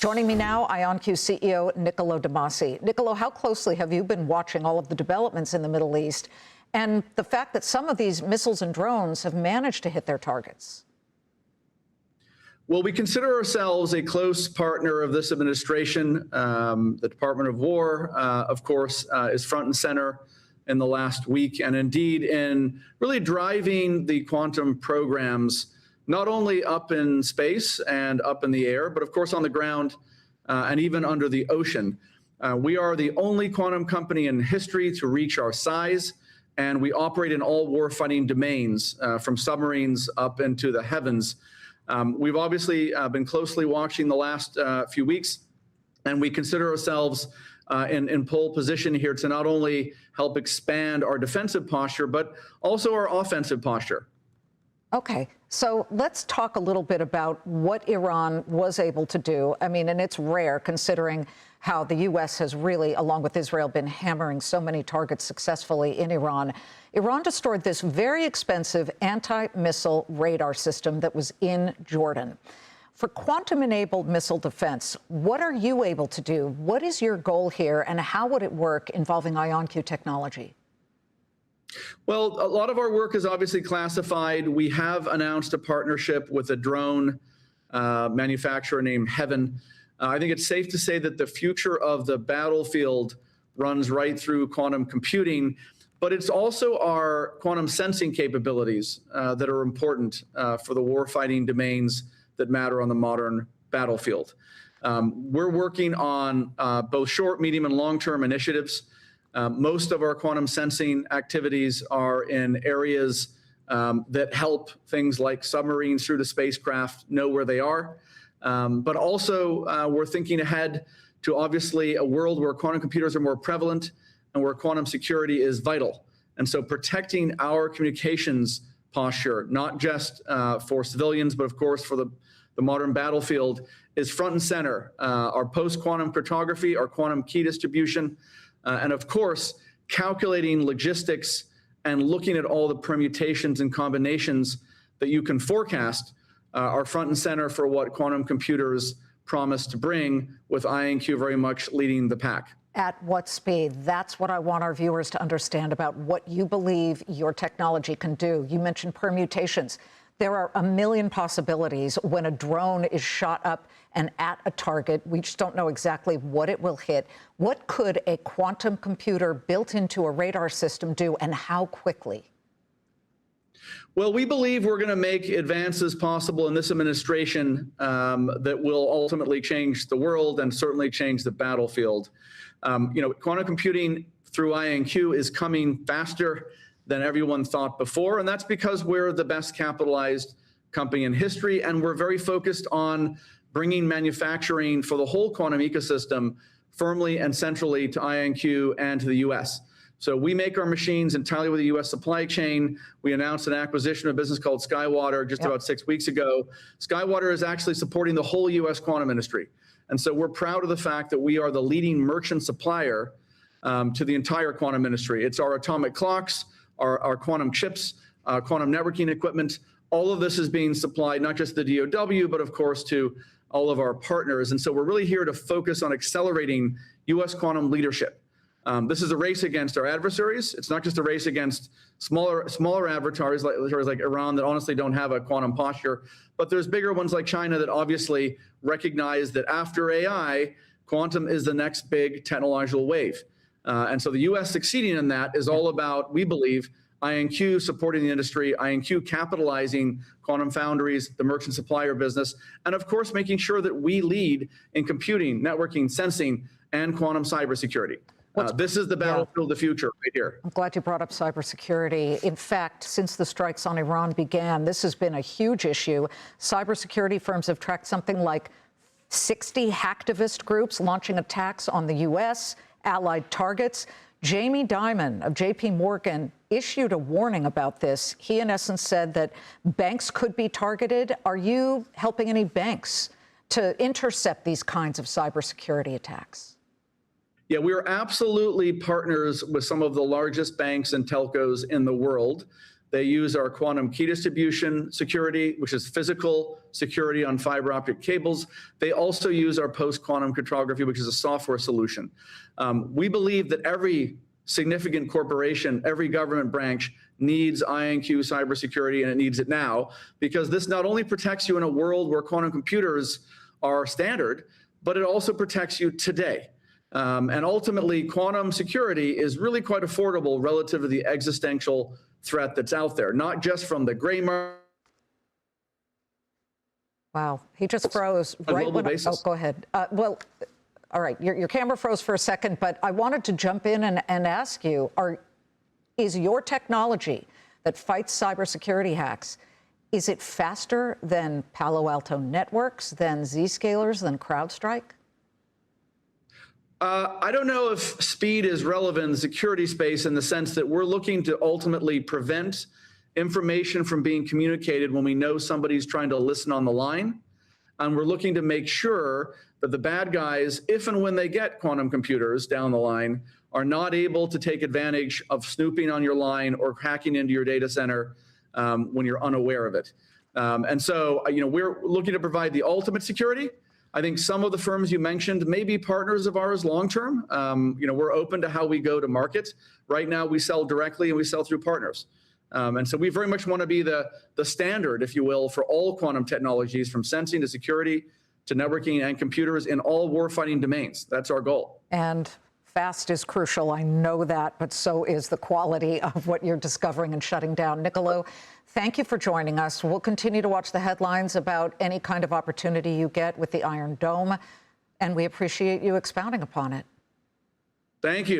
Joining me now, IonQ CEO Niccolo de Masi. Niccolo, how closely have you been watching all of the developments in the Middle East and the fact that some of these missiles and drones have managed to hit their targets? Well, we consider ourselves a close partner of this administration. The Department of War, of course, is front and center in the last week, and indeed in really driving the quantum programs, not only up in space and up in the air, but of course on the ground and even under the ocean. We are the only quantum company in history to reach our size, and we operate in all warfighting domains, from submarines up into the heavens. We've obviously been closely watching the last few weeks, and we consider ourselves in pole position here to not only help expand our defensive posture, but also our offensive posture. Okay, so let's talk a little bit about what Iran was able to do. I mean, and it's rare considering how the U.S. has really, along with Israel, been hammering so many targets successfully in Iran. Iran destroyed this very expensive anti-missile radar system that was in Jordan. For quantum-enabled missile defense, what are you able to do? What is your goal here, and how would it work involving IonQ technology? Well, a lot of our work is obviously classified. We have announced a partnership with a drone manufacturer named Heaven. I think it's safe to say that the future of the battlefield runs right through quantum computing, but it's also our quantum sensing capabilities that are important for the warfighting domains that matter on the modern battlefield. We're working on both short, medium, and long-term initiatives. Most of our quantum sensing activities are in areas that help things like submarines through the spacecraft know where they are. But also, we're thinking ahead to obviously a world where quantum computers are more prevalent and where quantum security is vital. And so protecting our communications posture, not just for civilians, but of course for the modern battlefield, is front and center. Our post-quantum cryptography, our quantum key distribution, and of course, calculating logistics and looking at all the permutations and combinations that you can forecast are front and center for what quantum computers promise to bring, with IonQ very much leading the pack. At what speed? That's what I want our viewers to understand about what you believe your technology can do. You mentioned permutations. There are a million possibilities when a drone is shot up and at a target. We just don't know exactly what it will hit. What could a quantum computer built into a radar system do, and how quickly? Well, we believe we're going to make advances possible in this administration that will ultimately change the world and certainly change the battlefield. Quantum computing through IonQ is coming faster than everyone thought before, and that's because we're the best capitalized company in history, and we're very focused on bringing manufacturing for the whole quantum ecosystem firmly and centrally to IonQ and to the U.S. So we make our machines entirely with the U.S. supply chain. We announced an acquisition of a business called SkyWater just about 6 weeks ago. SkyWater is actually supporting the whole U.S. quantum industry. And so we're proud of the fact that we are the leading merchant supplier to the entire quantum industry. It's our atomic clocks, our quantum chips, quantum networking equipment. All of this is being supplied not just to the DoW, but of course to all of our partners. And so we're really here to focus on accelerating U.S. quantum leadership. This is a race against our adversaries. It's not just a race against smaller adversaries like Iran that honestly don't have a quantum posture, but there's bigger ones like China that obviously recognize that after AI, quantum is the next big technological wave. And so the U.S. succeeding in that is all about, we believe, IonQ supporting the industry, IonQ capitalizing quantum foundries, the merchant supplier business, and of course making sure that we lead in computing, networking, sensing, and quantum cybersecurity. This is the battlefield of the future right here. I'm glad you brought up cybersecurity. In fact, since the strikes on Iran began, this has been a huge issue. Cybersecurity firms have tracked something like 60 hacktivist groups launching attacks on the U.S., allied targets. Jamie Dimon of J.P. Morgan issued a warning about this. He, in essence, said that banks could be targeted. Are you helping any banks to intercept these kinds of cybersecurity attacks? Yeah, we are absolutely partners with some of the largest banks and telcos in the world. They use our quantum key distribution security, which is physical security on fiber optic cables. They also use our post-quantum cryptography, which is a software solution. We believe that every significant corporation, every government branch needs IonQ cybersecurity, and it needs it now, because this not only protects you in a world where quantum computers are standard, but it also protects you today. And ultimately, quantum security is really quite affordable relative to the existential threat that's out there, not just from the gray market. Wow, he just froze right when oh, go ahead. Well, all right, your camera froze for a second, but I wanted to jump in and ask you, is your technology that fights cybersecurity hacks, is it faster than Palo Alto Networks, than Zscalers, than CrowdStrike? I don't know if speed is relevant in the security space in the sense that we're looking to ultimately prevent information from being communicated when we know somebody's trying to listen on the line. And we're looking to make sure that the bad guys, if and when they get quantum computers down the line, are not able to take advantage of snooping on your line or hacking into your data center when you're unaware of it. And so, we're looking to provide the ultimate security. I think some of the firms you mentioned may be partners of ours long-term. We're open to how we go to market. Right now, we sell directly and we sell through partners. And so we very much want to be the standard, if you will, for all quantum technologies, from sensing to security to networking and computers in all warfighting domains. That's our goal. And fast is crucial. I know that, but so is the quality of what you're discovering and shutting down. Niccolo, thank you for joining us. We'll continue to watch the headlines about any kind of opportunity you get with the Iron Dome, and we appreciate you expounding upon it. Thank you.